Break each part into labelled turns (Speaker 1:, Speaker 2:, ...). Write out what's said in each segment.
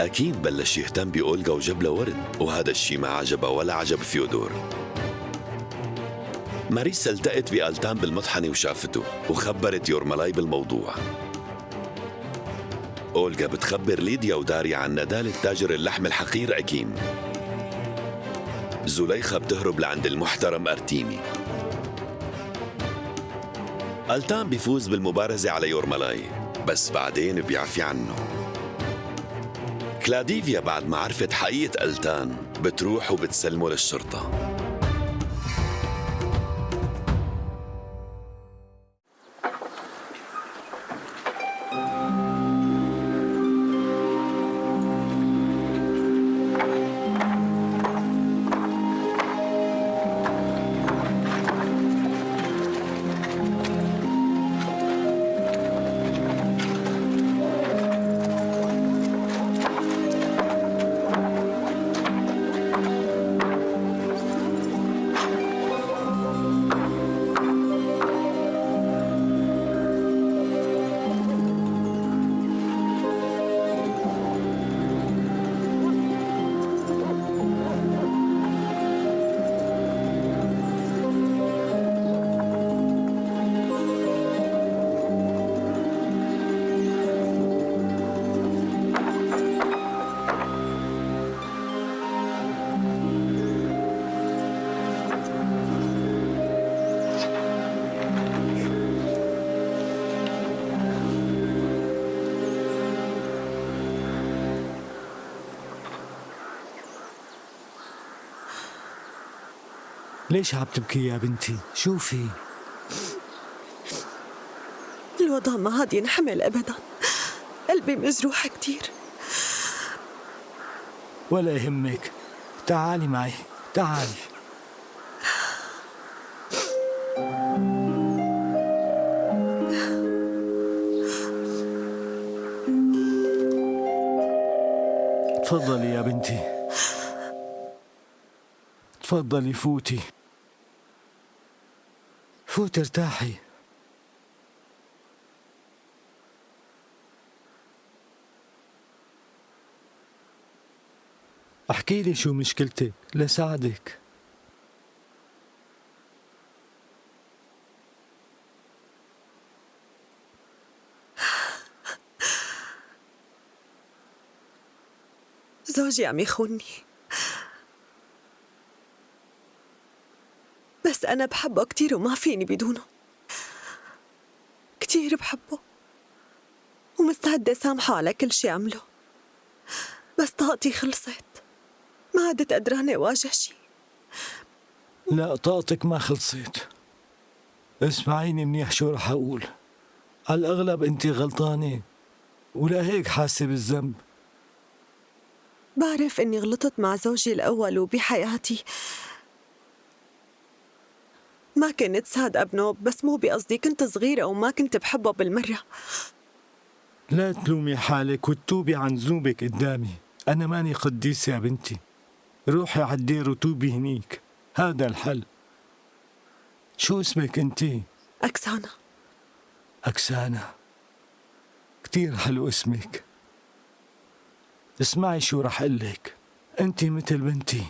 Speaker 1: أكيد بلش يهتم بأولغا وجاب لها ورد، وهذا الشي ما عجبها ولا عجب فيودور. ماريسا التقت بألتان بالمطحنة وشافته وخبرت يورمالاي بالموضوع. أولغا بتخبر ليديا وداريا عن ندالة تاجر اللحم الحقير أكيم. زليخة بتهرب لعند المحترم أرتيمي. ألتان بيفوز بالمبارزة على يورمالاي، بس بعدين بيعفي عنه. كلاديفيا بعد ما عرفت حقيقة ألتان بتروح وبتسلمه للشرطة.
Speaker 2: ليش عم تبكي يا بنتي؟ شوفي
Speaker 3: الوضع ما عاد ينحمل أبدا، قلبي مجروح كتير.
Speaker 2: ولا يهمك، تعالي معي، تعالي. تفضلي يا بنتي، تفضلي فوتي، فوتي ارتاحي. احكي لي شو مشكلتك لساعدك.
Speaker 3: زوجي عم يخونني، بس أنا بحبه كتير وما فيني بدونه. كتير بحبه ومستعدة سامحه على كل شي عمله، بس طاقتي خلصت، ما عدت قدرانة أواجه شي.
Speaker 2: لا، طاقتك ما خلصت. اسمعيني منيح شو رح أقول. على الأغلب أنت غلطانة ولا هيك حاسة بالذنب.
Speaker 3: بعرف إني غلطت مع زوجي الأول وبحياتي ما كنت صادقة بنوب، بس مو بقصدي، كنت صغيرة وما كنت بحبه بالمرة.
Speaker 2: لا تلومي حالك وتوبي عن ذنوبك قدامي. أنا ماني قديس يا بنتي. روحي على الدير وتوبي هنيك، هذا الحل. شو اسمك انتي؟
Speaker 3: أكسانة.
Speaker 2: أكسانة، كتير حلو اسمك. اسمعي شو رح قلك. انتي مثل بنتي،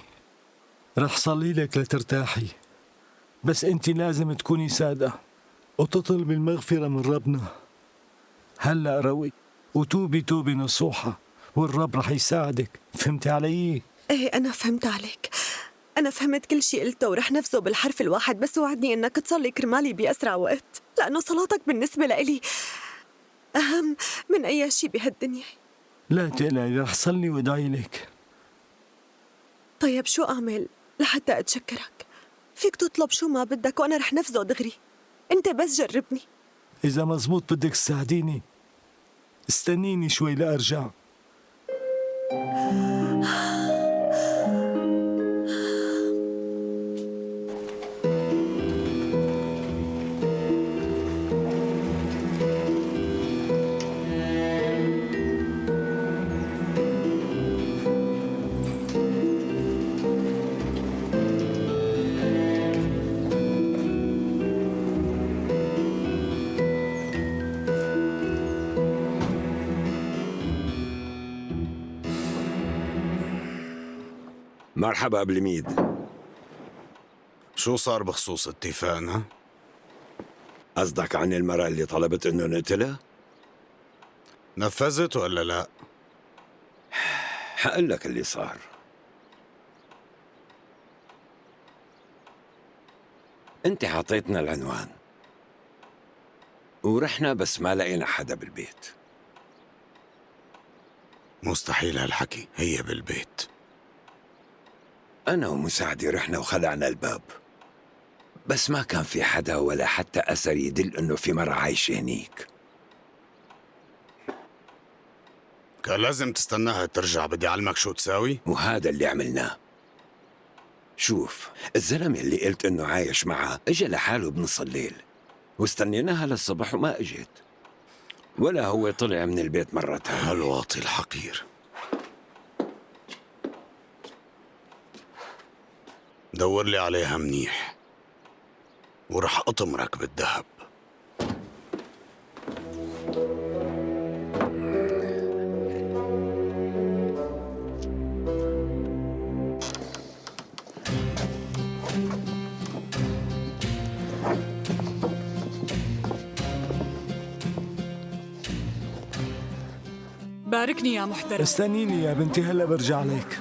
Speaker 2: رح صلي لك لترتاحي، بس انتي لازم تكوني صادقة وتطلبي المغفرة من ربنا. هلأ روي وتوبي توبة نصوحة والرب رح يساعدك. فهمتي علي؟
Speaker 3: إيه أنا فهمت عليك، أنا فهمت كل شي قلته ورح نفذه بالحرف الواحد، بس وعدني إنك تصلي كرمالي بأسرع وقت، لأنه صلاتك بالنسبة لإلي أهم من أي شي بهالدنيا.
Speaker 2: لا تقلقي، رح صلي وادعي لك.
Speaker 3: طيب شو أعمل لحتى أتشكرك؟ فيك تطلب شو ما بدك وأنا رح نفذه دغري، أنت بس جربني.
Speaker 2: إذا مزبوط بدك تساعديني استنيني شوي لأرجع.
Speaker 4: مرحبا بالميد.
Speaker 5: شو صار بخصوص اتفاقنا؟
Speaker 4: قصدك عن المرأة اللي طلبت انه نقتلها؟
Speaker 5: نفذت ولا لا؟
Speaker 4: حقول لك اللي صار. انت عطيتنا العنوان ورحنا بس ما لقينا حدا بالبيت.
Speaker 5: مستحيل هالحكي، هي بالبيت.
Speaker 4: أنا ومساعدي رحنا وخلعنا الباب، بس ما كان في حدا ولا حتى أثر يدل إنه في مرة عايشة هنيك.
Speaker 5: كان لازم تستناها ترجع، بدي أعلمك شو تساوي؟
Speaker 4: وهذا اللي عملناه. شوف، الزلمة اللي قلت إنه عايش معها إجا لحاله بنص الليل، واستنيناها للصبح وما إجت، ولا هو طلع من البيت مرة تانية.
Speaker 5: هالواطي الحقير. دور لي عليها منيح ورح أطمرك بالذهب.
Speaker 6: باركني يا محترم.
Speaker 2: استنيني يا بنتي، هلا برجع لك.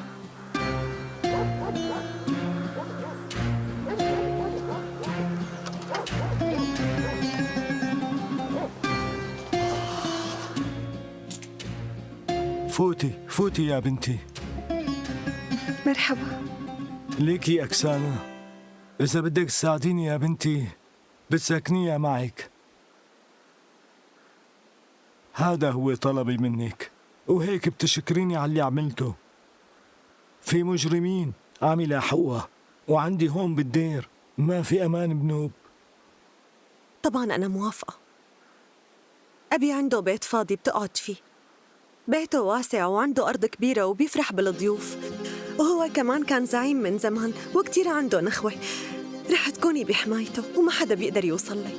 Speaker 2: فوتي يا بنتي.
Speaker 3: مرحبا.
Speaker 2: ليكي أكسانة، إذا بدك تساعديني يا بنتي بتسكنيها معك. هذا هو طلبي منك، وهيك بتشكريني على اللي عملته. في مجرمين عم يلاحقوها، وعندي هون بالدير ما في أمان بنوب.
Speaker 3: طبعا أنا موافقة. أبي عنده بيت فاضي بتقعد فيه، بيته واسع وعنده أرض كبيرة وبيفرح بالضيوف، وهو كمان كان زعيم من زمان وكتير عنده نخوة. رح تكوني بحمايته وما حدا بيقدر يوصل لك.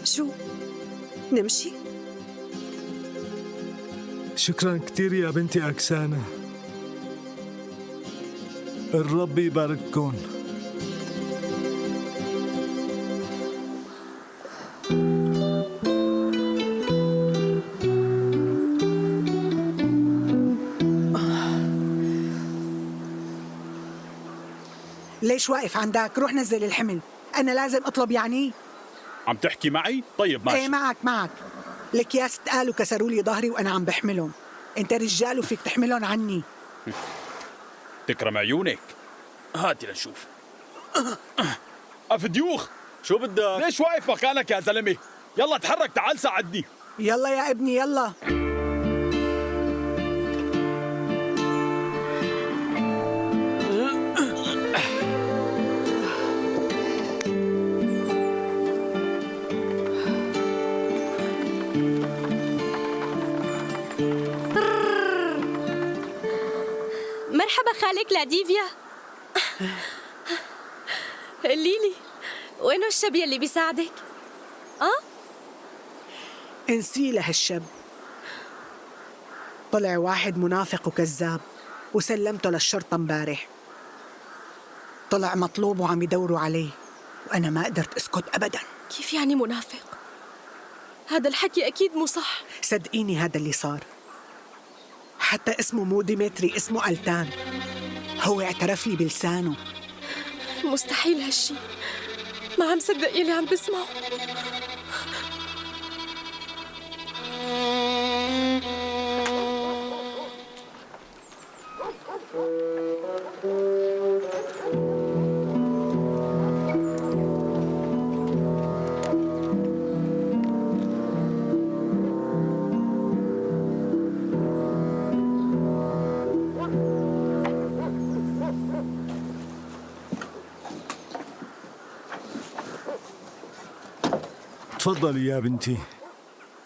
Speaker 3: شو؟ نمشي؟
Speaker 2: شكرا كتير يا بنتي أكسانة، الرب يبارككن.
Speaker 7: ليش واقف عندك؟ روح نزل الحمل. أنا لازم أطلب يعني؟
Speaker 8: عم تحكي معي؟ طيب ماشي.
Speaker 7: إيه معك. الأكياس اتقالوا كسروا لي ظهري وأنا عم بحملهم. أنت رجال وفيك تحملهم عني.
Speaker 8: تكرم عيونك. هاتي لنشوف. أفديوخ، شو بدك؟ ليش واقف مكانك يا زلمة؟ يلا تحرك، تعال ساعدني.
Speaker 7: يلا يا ابني يلا.
Speaker 9: مرحبا خالك لاديفيا. قليلي وينه الشاب يلي بيساعدك؟
Speaker 7: انسي لهالشاب، طلع واحد منافق وكذاب وسلمته للشرطة امبارح. طلع مطلوب وعم يدوروا عليه، وأنا ما قدرت أسكت أبداً.
Speaker 9: كيف يعني منافق؟ هذا الحكي أكيد مو صح.
Speaker 7: صدقيني هذا اللي صار. حتى اسمه مو ديمتري، اسمه ألتان. هو اعترف لي بلسانه.
Speaker 9: مستحيل هالشي، ما عم صدق يلي عم بسمعه.
Speaker 2: تفضلي يا بنتي،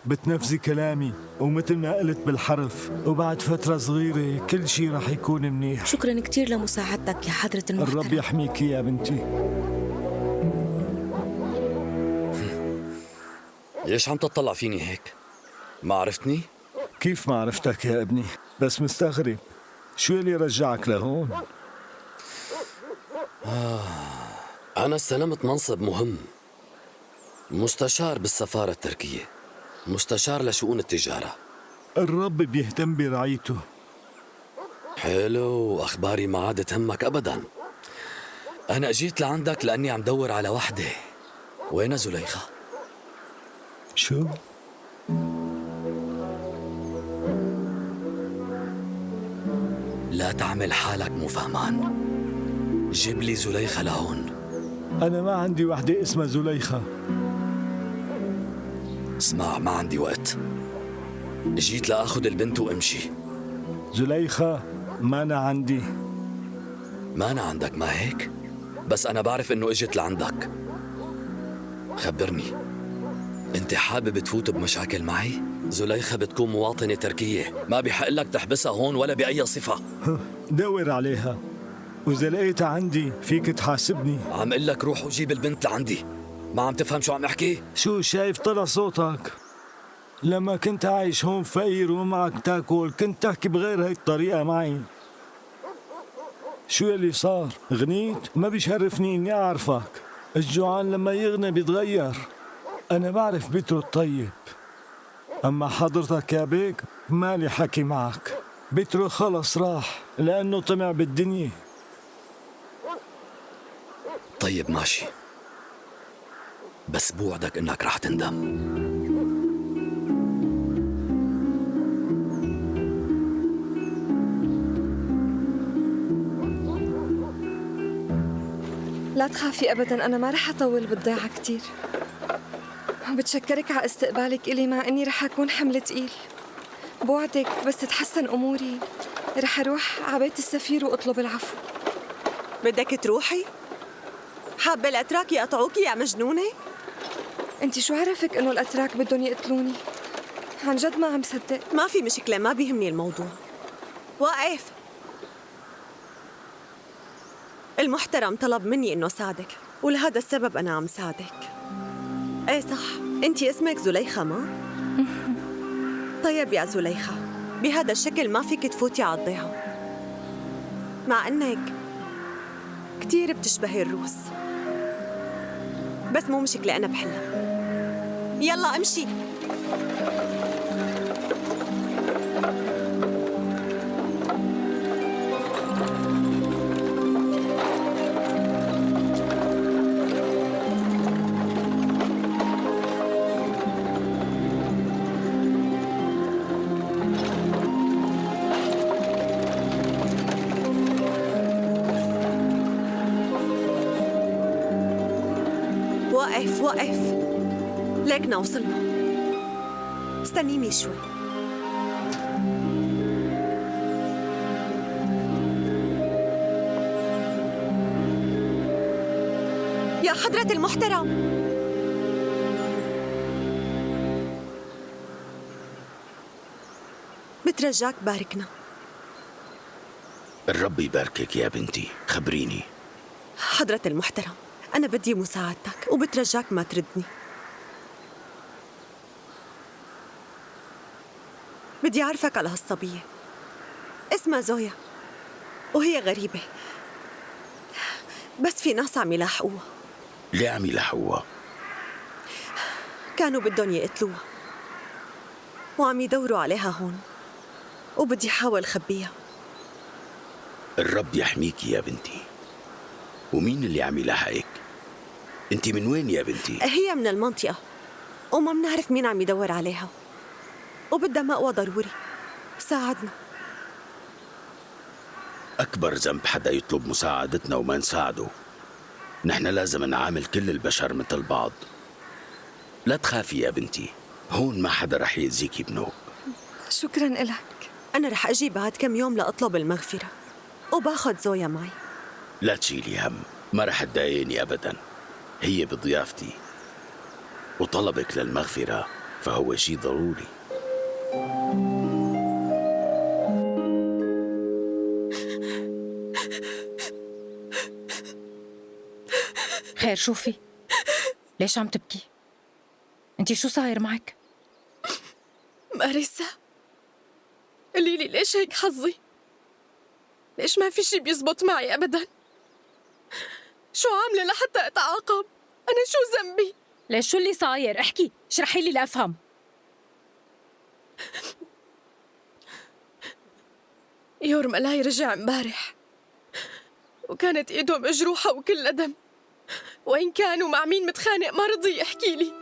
Speaker 2: بتنفذي كلامي ومثل ما قلت بالحرف، وبعد فترة صغيرة كل شي رح يكون منيح.
Speaker 9: شكراً كتير لمساعدتك يا حضرة المحترم.
Speaker 2: الرب يحميكي يا بنتي.
Speaker 10: ليش عم تطلع فيني هيك؟ ما عرفتني؟
Speaker 2: كيف ما عرفتك يا ابني؟ بس مستغرب، شو اللي رجعك لهون؟
Speaker 10: أنا استلمت منصب مهم، مستشار بالسفارة التركية، مستشار لشؤون التجارة.
Speaker 2: الرب بيهتم برعيته.
Speaker 10: حلو، وأخباري ما عاد تهمك أبداً. أنا أجيت لعندك لأني عم دور على وحدة. وين زليخة؟
Speaker 2: شو؟
Speaker 10: لا تعمل حالك مو فهمان. جيب لي زليخة لهون.
Speaker 2: أنا ما عندي وحدة اسمها زليخة.
Speaker 10: اسمع، ما عندي وقت. جيت لأخذ البنت وامشي.
Speaker 2: زليخة ما أنا عندي.
Speaker 10: ما أنا عندك، ما هيك؟ بس أنا بعرف إنه إجت لعندك. خبرني، أنت حابب تفوت بمشاكل معي؟ زليخة بتكون مواطنة تركية، ما بيحق لك تحبسها هون ولا بأي صفة.
Speaker 2: دور عليها، وإذا لقيتها عندي فيك تحاسبني.
Speaker 10: عم قل لك روح وجيب البنت لعندي. ما عم تفهم شو عم احكي؟
Speaker 2: شو شايف طلع صوتك؟ لما كنت عايش هون فقير ومعك تاكل كنت تحكي بغير هيك طريقة معي. شو يلي صار؟ غنيت؟ ما بيشرفني إني أعرفك. الجوعان لما يغني بيتغير. أنا بعرف بيترو الطيب، أما حضرتك يا بيك مالي حكي معك. بيترو خلص راح لأنه طمع بالدنيا.
Speaker 10: طيب ماشي، بس بوعدك إنك رح تندم.
Speaker 9: لا تخافي أبداً، أنا ما رح أطول بالضيعة كتير. وبتشكرك على استقبالك إلي مع إني رح أكون حمل تقيل. بوعدك بس تتحسن أموري رح أروح على بيت السفير وأطلب العفو.
Speaker 3: بدك تروحي؟ حابة الأتراك يقطعوكي يا مجنونة؟
Speaker 9: أنت شو عرفك إنه الأتراك بدهم يقتلوني؟ عن جد ما عم صدق.
Speaker 3: ما في مشكلة، ما بيهمني الموضوع. واقف. المحترم طلب مني إنه ساعدك، ولهذا السبب أنا عم ساعدك. إيه صح، أنت اسمك زليخة ما؟ طيب يا زليخة، بهذا الشكل ما فيك تفوتي على الضيعة، مع إنك كتير بتشبهي الروس. بس مو مشكلة، أنا بحلها. يلا امشي. وقف وقف، ليكنا وصلنا. استنيني شوي. يا حضرة المحترم، بترجاك باركنا.
Speaker 1: الرب يباركك يا بنتي، خبريني.
Speaker 3: حضرة المحترم، أنا بدي مساعدتك وبترجاك ما تردني. بدي أعرفك على هالصبية، اسمها زويا، وهي غريبة، بس في ناس عم يلاحقوها.
Speaker 1: ليه عم يلحقوها؟
Speaker 3: كانوا بدهم يقتلوها وعم يدوروا عليها هون، وبدي حاول خبيها.
Speaker 1: الرب يحميكي يا بنتي. ومين اللي عم يلاحقك؟ انت من وين يا بنتي؟
Speaker 3: هي من المنطقة وما بنعرف مين عم يدور عليها، وبدها مأوى ضروري. ساعدنا.
Speaker 1: أكبر ذنب حدا يطلب مساعدتنا وما نساعده. نحن لازم نعامل كل البشر مثل بعض. لا تخافي يا بنتي، هون ما حدا رح يأذيكي بنوب.
Speaker 9: شكراً إلك.
Speaker 3: أنا رح أجي بعد كم يوم لأطلب المغفرة، وباخد زويا معي.
Speaker 1: لا تشيلي هم، ما رح تضايقني أبدا. هي بضيافتي، وطلبك للمغفرة فهو شيء ضروري.
Speaker 6: خير، شو في؟ ليش عم تبكي؟ انتي شو صاير معك؟
Speaker 9: ماريسا، قولي لي ليش هيك حظي؟ ليش ما في شي بيزبط معي أبداً؟ شو عاملة لحتى أتعاقب؟ أنا شو ذنبي؟
Speaker 6: ليش شو اللي صاير؟ احكي، اشرحي لي لأفهم.
Speaker 9: يورملاي رجع امبارح وكانت ايده مجروحة وكلها دم، وين كان ومع مين متخانق ما رضي يحكي لي.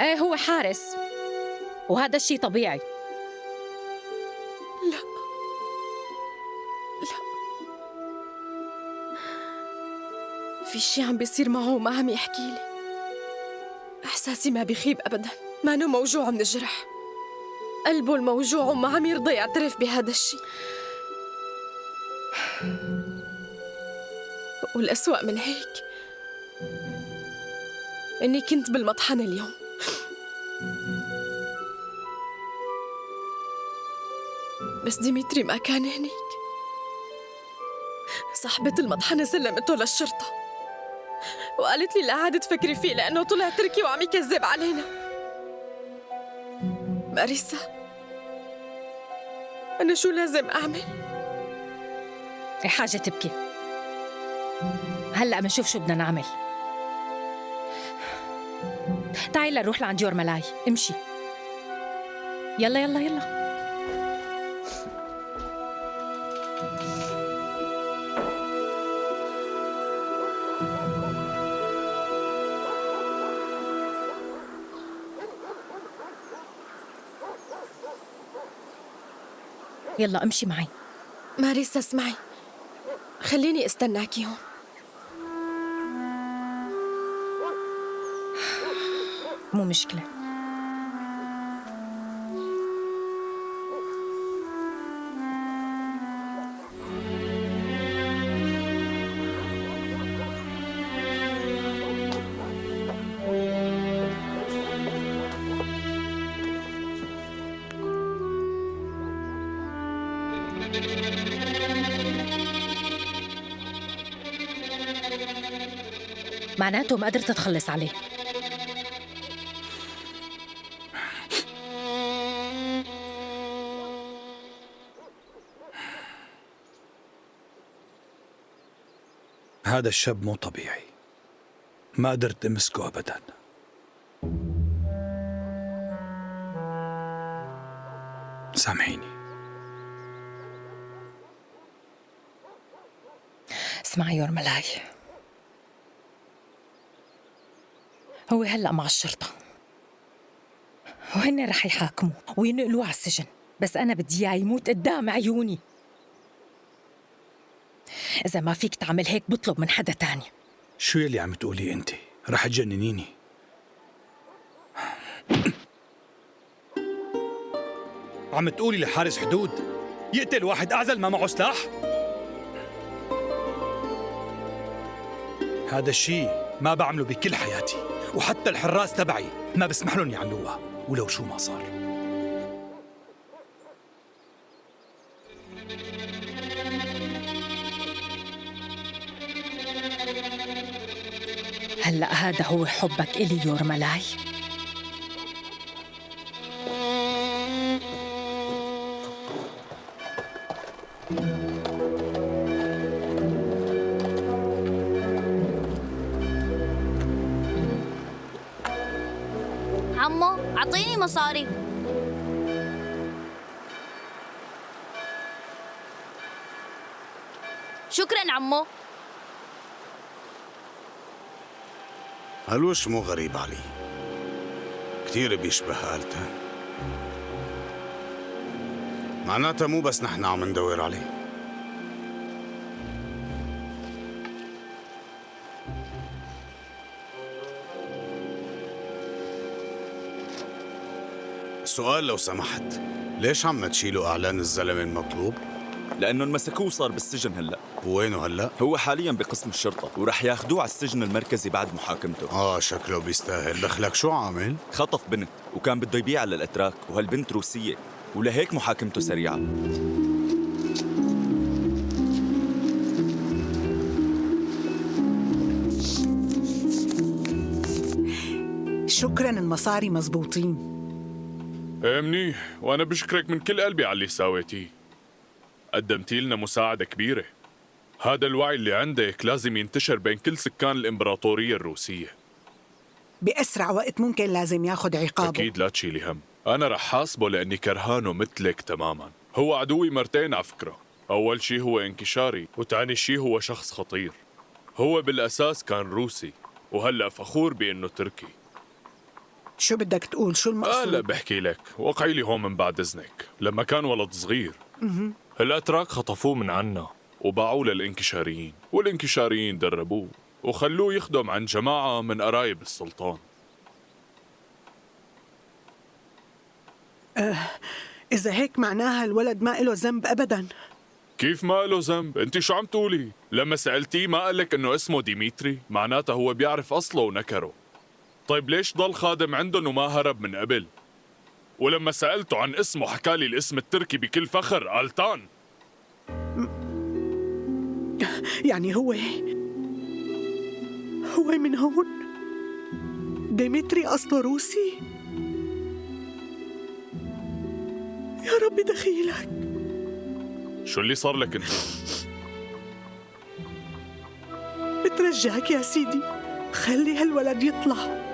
Speaker 6: ايه هو حارس، وهذا الشيء طبيعي.
Speaker 9: لا في شي عم بيصير معه وما عم يحكي لي. إحساسي ما بيخيب أبداً، ما أنه موجوع من الجرح، قلبه الموجوع وما عم يرضى يعترف بهذا الشي. والأسوأ من هيك إني كنت بالمطحنة اليوم. بس ديمتري ما كان هنيك. صاحبة المطحنة سلمته للشرطة وقالت لي لا عاد تفكري فيه لأنه طلع تركي وعم يكذب علينا. ماريسا، أنا شو لازم أعمل؟
Speaker 6: اي حاجة تبكي. هلأ بنشوف شو بدنا نعمل. تعي لنروح لعند يورملاي، امشي. يلا يلا يلا. يلا امشي معي.
Speaker 9: ماريسا اسمعي، خليني استناكي هون.
Speaker 6: مو مشكلة. معناته ما قدرت تخلص عليه.
Speaker 2: هذا الشاب مو طبيعي، ما قدرت أمسكه أبداً. سامحيني.
Speaker 6: اسمعي يورملاي، هو هلأ مع الشرطة وهن رح يحاكموه وينقلوه على السجن، بس أنا بدي إياه يموت قدام عيوني. إذا ما فيك تعمل هيك بطلب من حدا تاني.
Speaker 2: شو يلي عم تقولي أنت؟ رح تجننيني. عم تقولي لحارس حدود يقتل واحد أعزل ما معه سلاح؟ هذا الشيء ما بعمله بكل حياتي، وحتى الحراس تبعي ما بسمح لهم يعملوها ولو شو ما صار.
Speaker 6: هلأ هذا هو حبك إلي يورملاي؟
Speaker 11: عمو أعطيني مصاري. شكراً عمو.
Speaker 5: هالوش مو غريب علي، كتير بيشبه آلتان. معناتها مو بس نحن عم ندور عليه. سؤال لو سمحت، ليش عم تشيلوا إعلان الزلمة المطلوب؟
Speaker 8: لأنه مسكوه صار بالسجن هلأ.
Speaker 5: وينه هلأ؟
Speaker 8: هو حالياً بقسم الشرطة ورح ياخدوه على السجن المركزي بعد محاكمته.
Speaker 5: شكله بيستاهل. دخلك شو عامل؟
Speaker 8: خطف بنت وكان بده يبيعها للأتراك، وهالبنت روسية ولهيك محاكمته سريعة.
Speaker 7: شكراً، المصاري مزبوطين.
Speaker 12: ايه منيح، وانا بشكرك من كل قلبي على اللي ساويتيه. قدمتي لنا مساعدة كبيرة. هذا الوعي اللي عندك لازم ينتشر بين كل سكان الإمبراطورية الروسية.
Speaker 7: بأسرع وقت ممكن لازم ياخد عقابه.
Speaker 12: أكيد لا تشيلي هم، أنا رح حاسبه لأني كرهانه مثلك تماما. هو عدوي مرتين على فكرة، أول شي هو انكشاري وتاني شي هو شخص خطير. هو بالأساس كان روسي وهلأ فخور بأنه تركي.
Speaker 7: شو بدك تقول؟ شو المقصود؟
Speaker 12: لا بحكي لك، وقعي لي هون من بعد إذنك. لما كان ولد صغير الأتراك خطفوه من عنا وباعوه للإنكشاريين، والإنكشاريين دربوه وخلوه يخدم عن جماعة من قرايب السلطان.
Speaker 7: إذا هيك معناها الولد ما إله ذنب أبداً.
Speaker 12: كيف ما له ذنب؟ انت شو عم تقولي؟ لما سألتيه ما قالك انه اسمه ديمتري؟ معناته هو بيعرف اصله ونكره. طيب ليش ضل خادم عندهم وما هرب من قبل؟ ولما سألته عن اسمه حكالي الاسم التركي بكل فخر، ألتان.
Speaker 7: يعني هو من هون؟ ديمتري أصله روسي؟ يا ربي دخيلك.
Speaker 12: شو اللي صار لك انت؟
Speaker 7: بترجاك يا سيدي خلي هالولد يطلع.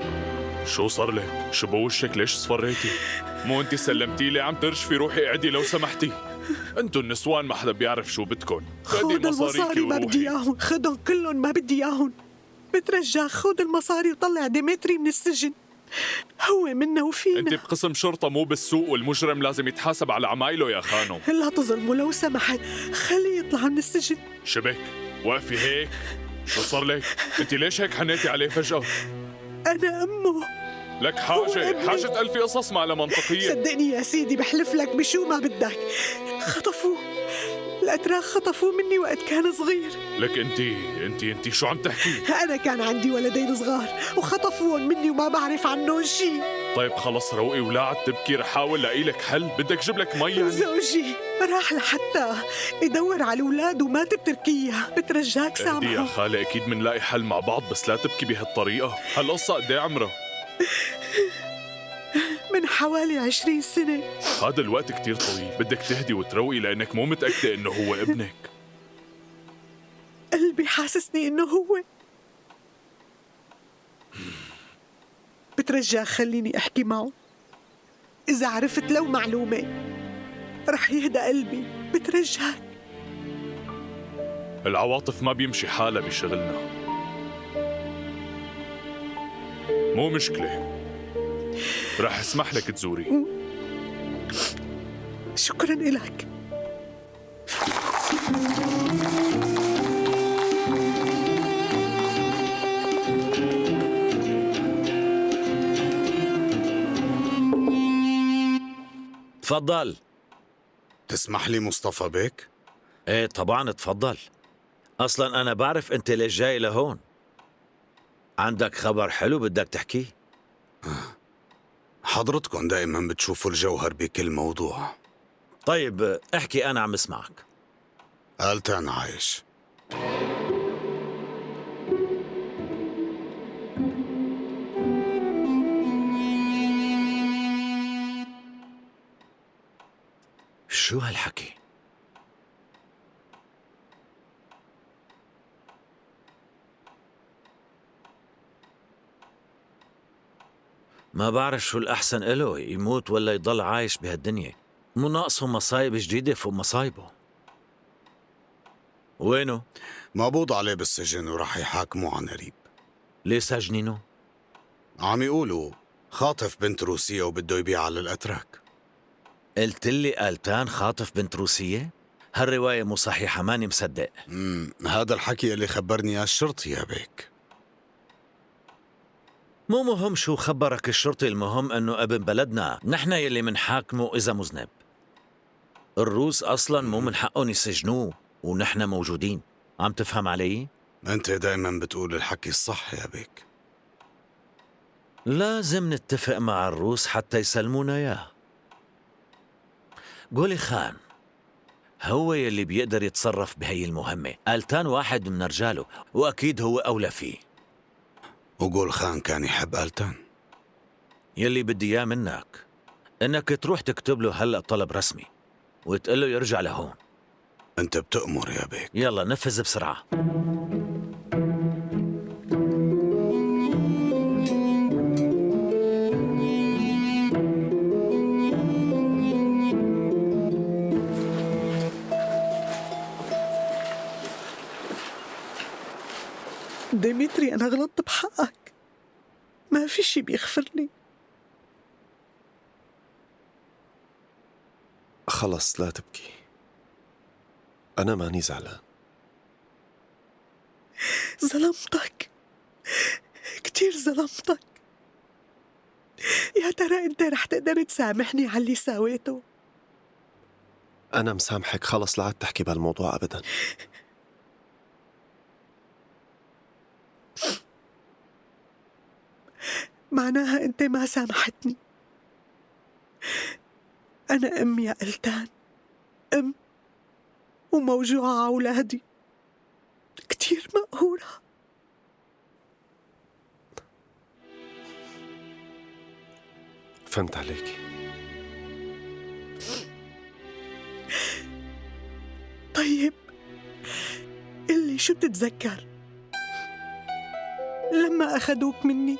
Speaker 12: شو صار لك؟ شو بوشك؟ ليش صفريتي؟ مو انت سلمتي لي عم ترشفي؟ روحي اعدي لو سمحتي. انتو النسوان ما حدا بيعرف شو بدكن.
Speaker 7: خذ المصاري ما بدي اياهم، خذهم كلهم ما بدي اياهم. بترجاك خذ المصاري وطلع ديمتري من السجن، هو منا وفينا.
Speaker 12: انت بقسم شرطة مو بالسوق، والمجرم لازم يتحاسب على عمايله يا خانم.
Speaker 7: لا تظلمه لو سمحت، خليه يطلع من السجن.
Speaker 12: شبك وقفي هيك. شو صار لك؟ انت ليش هيك حنيتي عليه فجأة؟
Speaker 7: أنا أمه.
Speaker 12: لك حاجة ألف قصص ما لها منطقية.
Speaker 7: صدقني يا سيدي بحلف لك بشو ما بدك. خطفوه، الأتراك خطفوه مني وقت كان صغير.
Speaker 12: لك انت شو عم تحكي؟
Speaker 7: أنا كان عندي ولدين صغار وخطفوهم مني وما بعرف عنهم شي.
Speaker 12: طيب خلص روقي ولا عاد تبكي، رح حاول لاقي لك حل. بدك جيب لك مي يعني؟
Speaker 7: زوجي راح لحتى يدور على الأولاد ومات بتركيا، بترجاك سامحه.
Speaker 12: اهدي يا خالي، أكيد منلاقي حل مع بعض، بس لا تبكي بهالطريقة. هالقصة قد ايه عمرها؟
Speaker 7: من حوالي 20 سنة.
Speaker 12: هذا الوقت كتير طويل، بدك تهدي وتروقي لأنك مو متأكدة إنه هو ابنك.
Speaker 7: قلبي حاسسني إنه هو. بترجاك خليني أحكي معه، إذا عرفت لو معلومة رح يهدى قلبي، بترجاك.
Speaker 12: العواطف ما بيمشي حالها بشغلنا. مو مشكلة، رح اسمح لك تزوري.
Speaker 7: شكراً إلك.
Speaker 1: تفضل.
Speaker 5: تسمح لي مصطفى بيك؟
Speaker 1: ايه طبعا تفضل. اصلا انا بعرف انت ليش جاي لهون. عندك خبر حلو بدك تحكيه؟
Speaker 5: حضرتكم دائما بتشوفوا الجوهر بكل موضوع.
Speaker 1: طيب احكي، انا عم اسمعك.
Speaker 5: ألتان عايش.
Speaker 1: شو هالحكي؟ ما بعرف شو الأحسن إله، يموت ولا يضل عايش بهالدنيا. مو ناقصه مصايب جديدة فوق مصايبه. وينه؟
Speaker 5: مقبوض عليه بالسجن وراح يحاكموه عن قريب.
Speaker 1: ليه ساجنينه؟
Speaker 5: عم يقولوا خاطف بنت روسية وبده يبيعها للأتراك.
Speaker 1: قلت لي ألتان خاطف بنت روسية؟ هالرواية مو صحيحة، ماني مصدق.
Speaker 5: هذا الحكي اللي خبرني اياه الشرطي يا بيك.
Speaker 1: مو مهم شو خبرك الشرطي، المهم انه ابن بلدنا نحن يلي منحاكمه اذا مذنب. الروس اصلا مو من حقهم يسجنوه ونحن موجودين. عم تفهم علي؟
Speaker 5: انت دائما بتقول الحكي الصح يا بيك.
Speaker 1: لازم نتفق مع الروس حتى يسلمونا اياه. قولي خان، هو يلي بيقدر يتصرف بهي المهمة. ألتان واحد من رجاله واكيد هو اولى فيه.
Speaker 5: وقول خان كان يحب ألتان.
Speaker 1: يلي بدي اياه منك انك تروح تكتب له هلا طلب رسمي وتقول له يرجع لهون.
Speaker 5: أنت بتأمر يا بيك.
Speaker 1: يلا نفذ بسرعة.
Speaker 7: ديمتري أنا غلطت بحقك، ما في شي بيغفر لي.
Speaker 13: خلص لا تبكي، أنا ماني زعلان.
Speaker 7: ظلمتك كتير، ظلمتك. يا ترى أنت رح تقدر تسامحني على اللي ساويته؟
Speaker 13: أنا مسامحك، خلص لا عاد تحكي بهالموضوع أبدا.
Speaker 7: معناها أنت ما سامحتني. أنا أم يا ألتان، أم وموجوعة على أولادي، كتير مقهورة.
Speaker 13: فهمت عليك.
Speaker 7: طيب قلي شو بتتذكر لما أخدوك مني؟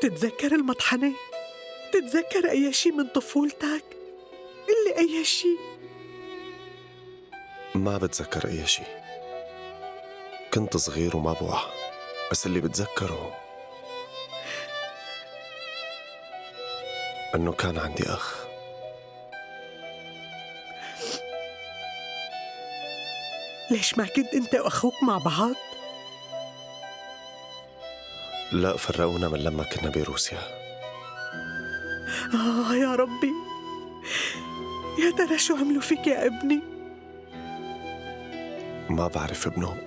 Speaker 7: تتذكر المطحنة؟ تتذكر أي شي من طفولتك؟ قلي أي شي.
Speaker 13: ما بتذكر أي شي، كنت صغير وما بوعى، بس اللي بتذكره أنه كان عندي أخ.
Speaker 7: ليش ما كنت أنت وأخوك مع بعض؟
Speaker 13: لا، فرقونا من لما كنا بروسيا.
Speaker 7: يا ربي، يا ترى شو عملوا فيك يا ابني؟
Speaker 13: ما بعرف ابنهم،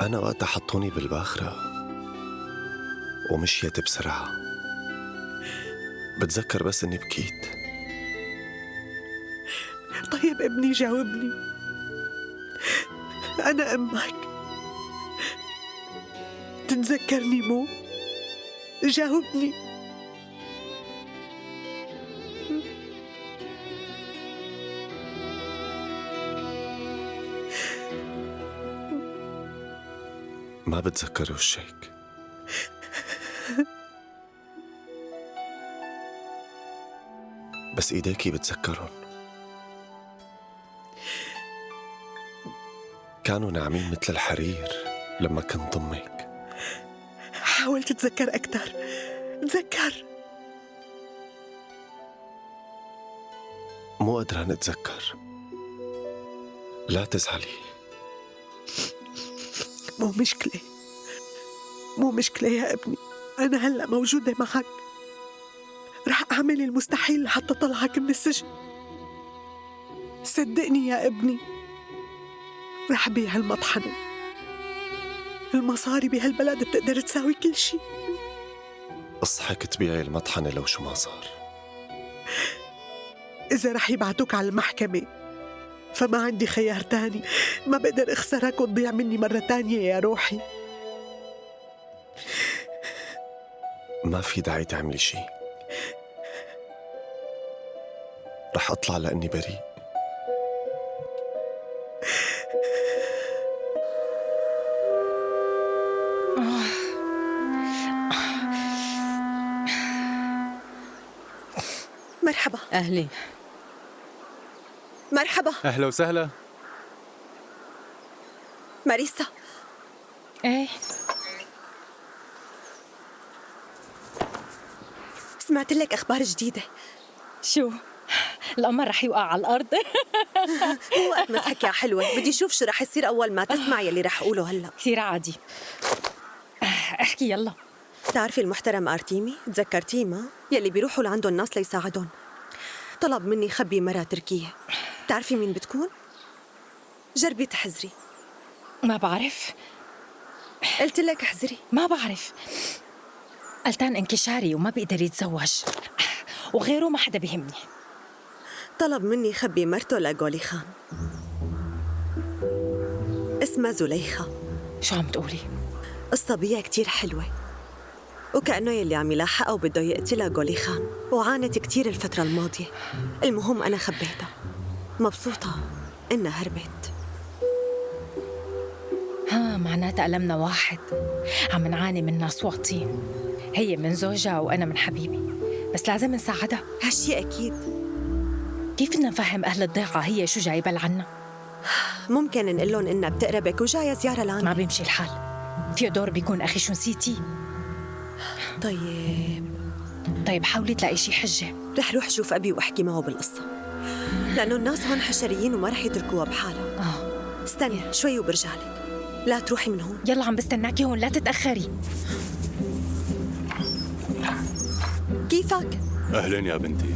Speaker 13: أنا وقتها حطوني بالباخرة ومشيت بسرعة. بتذكر بس إني بكيت.
Speaker 7: طيب ابني جاوبني، أنا أمك، تتذكرني مو؟ جاوبني.
Speaker 13: ما بتذكر وشك. بس إيديكي بتذكرهم، كانوا ناعمين مثل الحرير لما كنت ضمك.
Speaker 7: حاول تتذكر أكتر، تذكر.
Speaker 13: مو قادرة نتذكر، لا تزعلي.
Speaker 7: مو مشكلة، مو مشكلة يا ابني، أنا هلأ موجودة معك، رح أعمل المستحيل لحتى طلعك من السجن. صدقني يا ابني، رح بيع المطحنة. المصاري بهالبلد بتقدر تساوي كل شي.
Speaker 13: اصحك تبيعي المطحنة لو شو ما صار.
Speaker 7: إذا رح يبعتوك على المحكمة فما عندي خيار تاني، ما بقدر أخسرك وتضيع مني مرة تانية يا روحي.
Speaker 13: ما في داعي تعملي شي، رح أطلع لأني بريء.
Speaker 3: مرحبا.
Speaker 6: أهلين.
Speaker 3: مرحبا.
Speaker 8: أهلا وسهلا.
Speaker 3: ماريسا.
Speaker 6: إيه
Speaker 3: سمعت لك أخبار جديدة.
Speaker 6: شو؟ القمر رح يوقع على الأرض؟
Speaker 3: مو وقت مسحك يا حلوة، بدي أشوف شو رح يصير أول ما تسمع يلي رح أقوله هلأ.
Speaker 6: كثير عادي، احكي يلا.
Speaker 3: بتعرفي المحترم أرتيمي؟ تذكرتيه ما؟ يلي بيروحوا لعنده الناس ليساعدهم. طلب مني خبي مرة تركية. بتعرفي مين بتكون؟ جربي تحذري.
Speaker 6: ما بعرف.
Speaker 3: قلت لك احذري.
Speaker 6: ما بعرف. ألتان انكشاري وما بيقدر يتزوج، وغيره ما حدا بيهمني.
Speaker 3: طلب مني خبي مرته لجولي خان، اسمها زليخة.
Speaker 6: شو عم تقولي؟
Speaker 3: الصبية كتير حلوة، وكأنه يلي عم يلاحقها وبده يقتلها جولي خان، وعانت كتير الفترة الماضية. المهم أنا خبيتها، مبسوطة إنها هربت.
Speaker 6: معناتها ألمنا واحد، عم نعاني من ناس واطين. هي من زوجها وأنا من حبيبي، بس لازم نساعدها.
Speaker 3: هالشي أكيد.
Speaker 6: كيف بدنا نفهم أهل الضيعة هي شو جايبة لعنا؟
Speaker 3: ممكن نقول لهم إنها بتقربك وجاية زيارة لعنا.
Speaker 6: ما بيمشي الحال. ثيودور بيكون أخي، شو نسيتي؟ طيب حاولي تلاقي شي حجة.
Speaker 3: رح روح شوف أبي وأحكي معه بالقصة، لأنه الناس هون حشريين وما رح يتركوها بحالها. استني شوي وبرجع لك، لا تروحي من هون.
Speaker 6: يلا عم بستناكي هون، لا تتأخري.
Speaker 3: كيفك؟
Speaker 13: أهلين يا بنتي.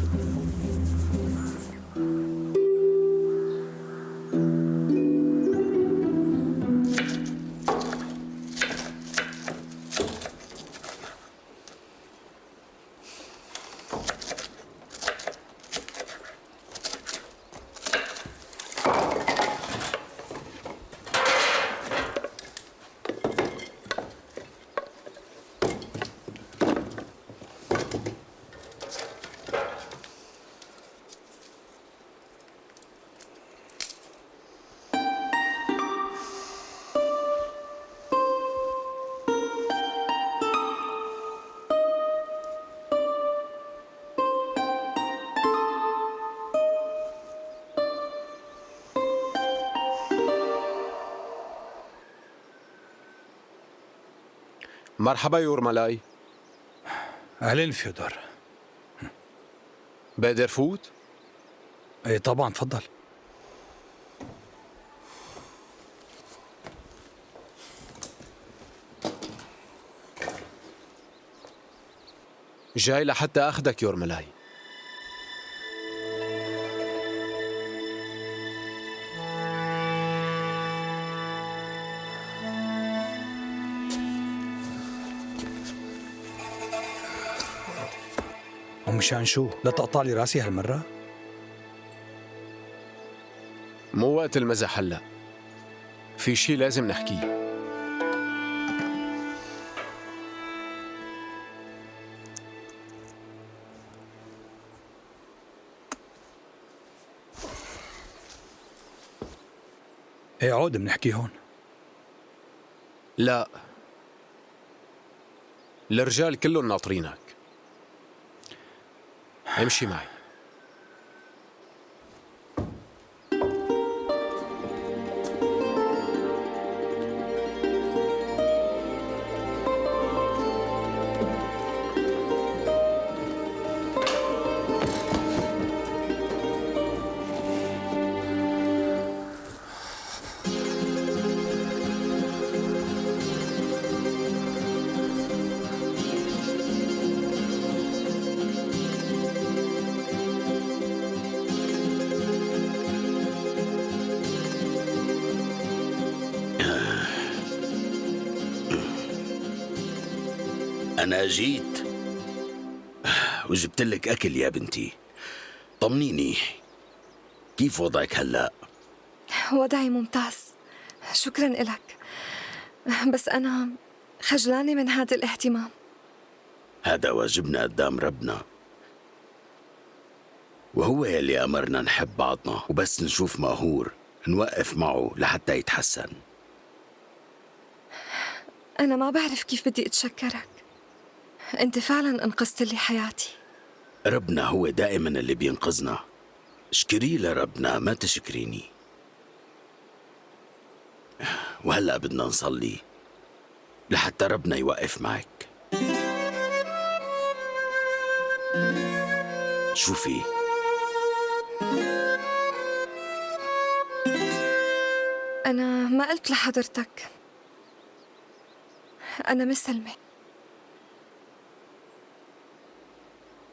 Speaker 13: مرحبا يورمالاي.
Speaker 14: أهلين فيودور.
Speaker 13: بقدر فوت؟
Speaker 14: ايه طبعا، تفضل.
Speaker 13: جاي لحتى أخدك يورمالاي.
Speaker 14: ومشان شو؟ لا تقطع لي راسي هالمرة؟
Speaker 13: مو وقت المزح هلا، في شي لازم نحكيه.
Speaker 14: ايه عود بنحكي هون.
Speaker 13: لا، الرجال كلهم ناطرينك. امشي معي.
Speaker 15: أنا جيت وجبت لك أكل يا بنتي. طمنيني، كيف وضعك هلأ؟
Speaker 16: وضعي ممتاز، شكرا إلك. بس أنا خجلانة من هذا الاهتمام.
Speaker 15: هذا واجبنا قدام ربنا، وهو يلي أمرنا نحب بعضنا، وبس نشوف مقهور نوقف معه لحتى يتحسن.
Speaker 16: أنا ما بعرف كيف بدي أتشكرك، أنت فعلا أنقذت لي حياتي.
Speaker 15: ربنا هو دائما اللي بينقذنا، اشكري لربنا ما تشكريني. وهلأ بدنا نصلي لحتى ربنا يوقف معك. شوفي،
Speaker 16: أنا ما قلت لحضرتك، أنا مسلمة.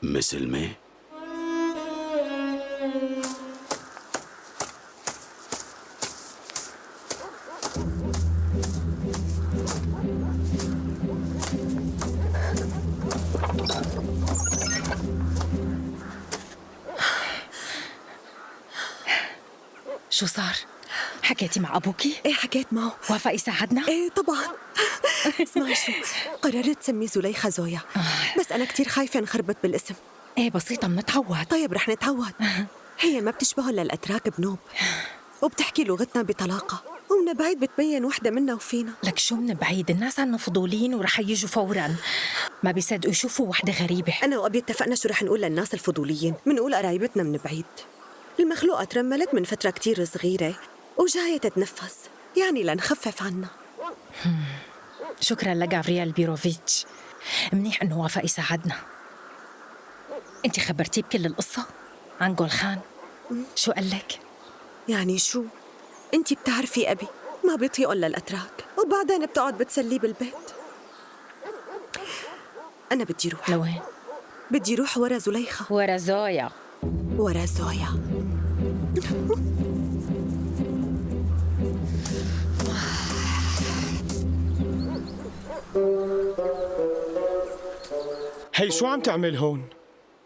Speaker 15: مسلمة؟
Speaker 6: شو صار؟ حكيتي مع أبوكي؟
Speaker 3: إيه حكيت معه.
Speaker 6: وافق يساعدنا؟
Speaker 3: إيه طبعا، اسمعي شو، قررت تسمي زليخة زويا، بس أنا كتير خايفة نخربط بالاسم.
Speaker 6: ايه بسيطة منتعود.
Speaker 3: طيب رح نتعود. هي ما بتشبهه للأتراك بنوب، وبتحكي لغتنا بطلاقة، ومن بعيد بتبين وحدة منا وفينا.
Speaker 6: لك شو من بعيد، الناس عنا فضوليين ورح يجوا فورا، ما بيصدقوا يشوفوا وحدة غريبة.
Speaker 3: أنا وأبي اتفقنا شو رح نقول للناس الفضوليين، منقول قرايبتنا من بعيد. المخلوقة ترملت من فترة كتير صغيرة وجاية تتنفس، يعني لنخفف عنا.
Speaker 6: شكرا لغافرييل بيروفيتش، منيح انه وافق يساعدنا. انت خبرتيه بكل القصة عن غولخان؟ شو قال لك؟
Speaker 3: يعني شو؟ انتي بتعرفي أبي ما بيطيقن للأتراك، وبعدين بتقعد بتسليه بالبيت. أنا بدي روح.
Speaker 6: لوين؟
Speaker 3: بدي روح ورا زليخة.
Speaker 6: ورا زويا.
Speaker 3: ورا زويا.
Speaker 17: هي شو عم تعمل هون؟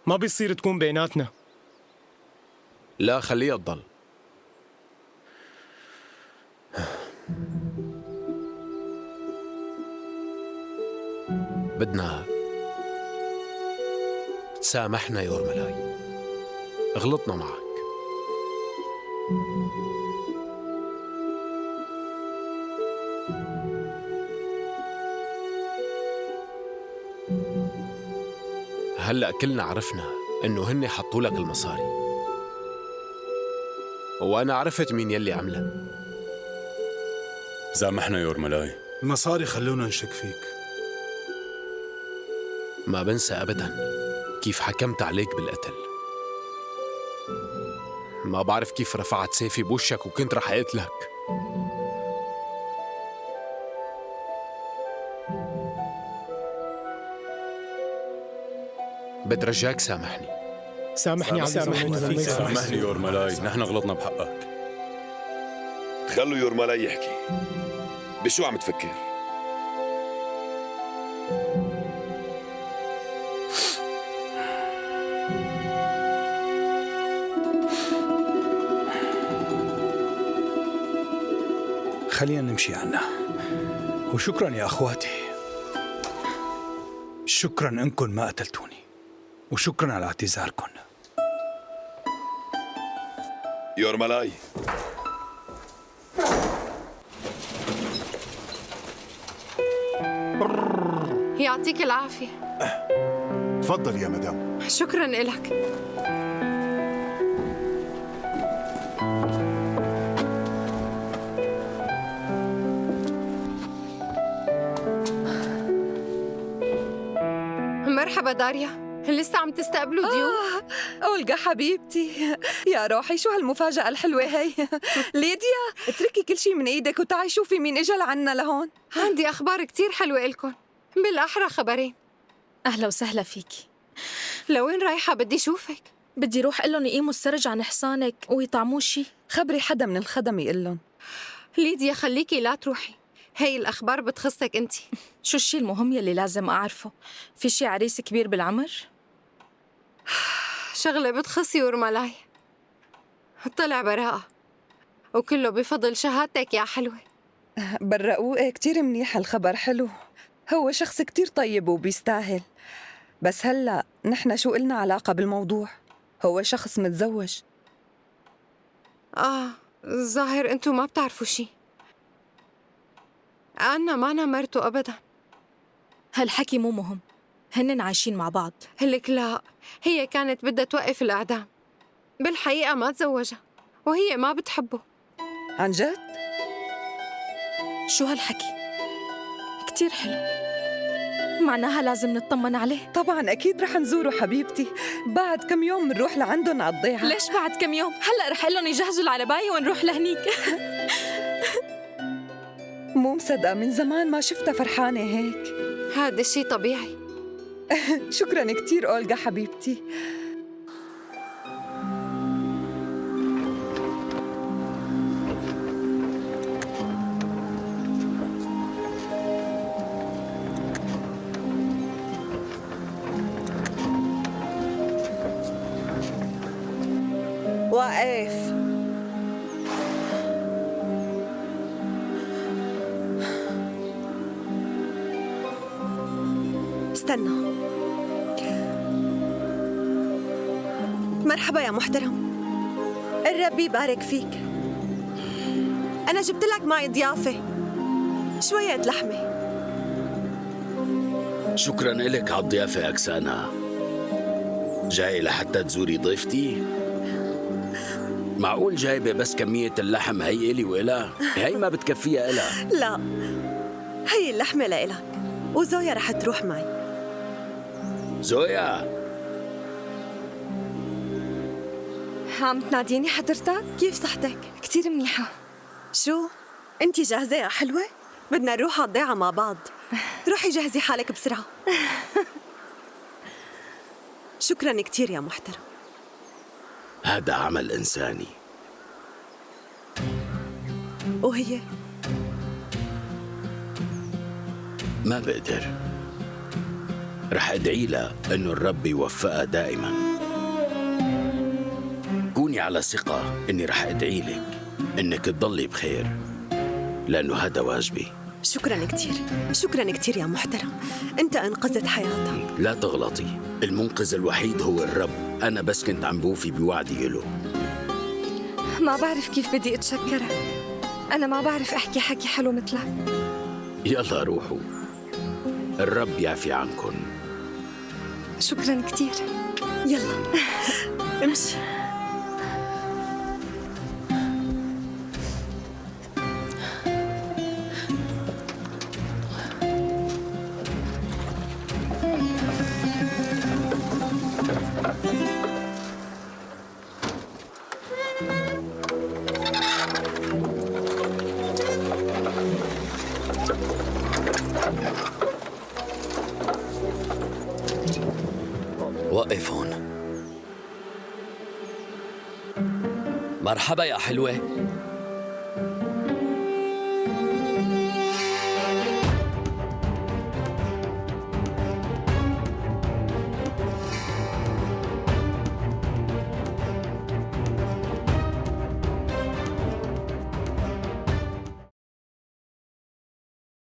Speaker 17: ما بيصير تكون بيناتنا.
Speaker 13: لا خليها تضل. بدنا تسامحنا يورملاي، غلطنا معك. هلأ كلنا عرفنا إنه هن حطوا لك المصاري، وأنا عرفت مين يلي عملها.
Speaker 18: سامحنا يورملاي.
Speaker 19: المصاري خلونا نشك فيك.
Speaker 13: ما بنسى أبداً كيف حكمت عليك بالقتل. ما بعرف كيف رفعت سيفي بوشك وكنت رح أقتلك. بترجاك سامحني.
Speaker 17: سامحني
Speaker 18: سامحني يورملاي، نحن غلطنا بحقك.
Speaker 20: خلوا يورملاي يحكي. بشو عم تفكر؟
Speaker 14: خلينا نمشي عنا. وشكرا يا أخواتي، شكرا إنكم ما قتلتوني، وشكرا على اعتذاركم.
Speaker 20: يورملاي،
Speaker 9: يعطيك العافية.
Speaker 19: تفضل يا مدام.
Speaker 9: شكرا إلك. مرحبا داريا، لسه عم تستقبلوا ضيوف؟
Speaker 21: أولغا حبيبتي، يا روحي شو هالمفاجأة الحلوة هي. ليديا اتركي كل شي من ايدك وتعي شوفي مين اجا لعنا لهون.
Speaker 9: عندي أخبار كتير حلوة إلكن، بالأحرى خبرين.
Speaker 21: أهلا وسهلا فيكي.
Speaker 9: لوين رايحة؟ بدي شوفك.
Speaker 21: بدي روح قلن يقيموا السرج عن حصانك ويطعموه شي. خبري حدا من الخدم يقلن.
Speaker 9: ليديا خليكي لا تروحي، هي الأخبار بتخصك أنتي.
Speaker 21: شو الشي المهم يلي لازم أعرفه؟ في شي عريس كبير بالعمر؟
Speaker 9: شغلة بتخص يورملاي، طلع براءة وكله بفضل شهادتك يا حلوة.
Speaker 21: بالرقوقة كتير منيح الخبر، حلو. هو شخص كتير طيب وبيستاهل، بس هلأ نحن شو قلنا علاقة بالموضوع؟ هو شخص متزوج.
Speaker 9: ظاهر انتو ما بتعرفوا شي. أنا ما مرته أبدا.
Speaker 21: هالحكي مو مهم، هنن عايشين مع بعض.
Speaker 9: هلك لا، هي كانت بدها توقف الإعدام، بالحقيقة ما تزوجها وهي ما بتحبه.
Speaker 21: عن جد؟ شو هالحكي؟ كتير حلو، معناها لازم نطمن عليه. طبعا أكيد رح نزوره حبيبتي، بعد كم يوم منروح لعندهم على الضيعة. ليش بعد كم يوم؟ هلأ رح قلن يجهزوا العرباية ونروح لهنيك. مو مصدقة، من زمان ما شفتها فرحانة هيك.
Speaker 9: هذا الشي طبيعي.
Speaker 21: شكراً كتير أولغا حبيبتي. واقف.
Speaker 3: استنى. مرحبا يا محترم، الرب يبارك فيك. أنا جبت لك معي ضيافة، شوية لحمة.
Speaker 15: شكرا لك على الضيافة أكسانا. جاي لحتى تزوري ضيفتي؟ معقول جايبة بس كمية اللحم هي إلي وإلها؟ هي ما بتكفيها إلها.
Speaker 3: لا، هي اللحمة لإلك، وزويا رح تروح معي.
Speaker 15: زويا،
Speaker 16: عم تناديني حضرتك؟
Speaker 3: كيف صحتك؟
Speaker 16: كتير منيحة.
Speaker 3: شو؟ انتي جاهزة يا حلوة؟ بدنا نروح على الضيعة مع بعض. روحي جهزي حالك بسرعة. شكراً كتير يا محترم.
Speaker 15: هذا عمل إنساني.
Speaker 3: وهي؟
Speaker 15: ما بقدر. رح أدعي لها إنه الرب يوفقها دائماً. كوني على ثقة إني رح أدعي لك إنك تضلي بخير، لأنه هذا واجبي.
Speaker 3: شكراً كتير، شكراً كتير يا محترم. أنت أنقذت حياتها.
Speaker 15: لا تغلطي، المنقذ الوحيد هو الرب. أنا بس كنت عم بوفي بوعدي له.
Speaker 16: ما بعرف كيف بدي أتشكرك. أنا ما بعرف أحكي حكي حلو مثلك.
Speaker 15: يلا روحوا، الرب يعفي عنكن.
Speaker 16: شكراً كتير.
Speaker 3: يلا امشي.
Speaker 10: وقف هون. مرحبا يا حلوة.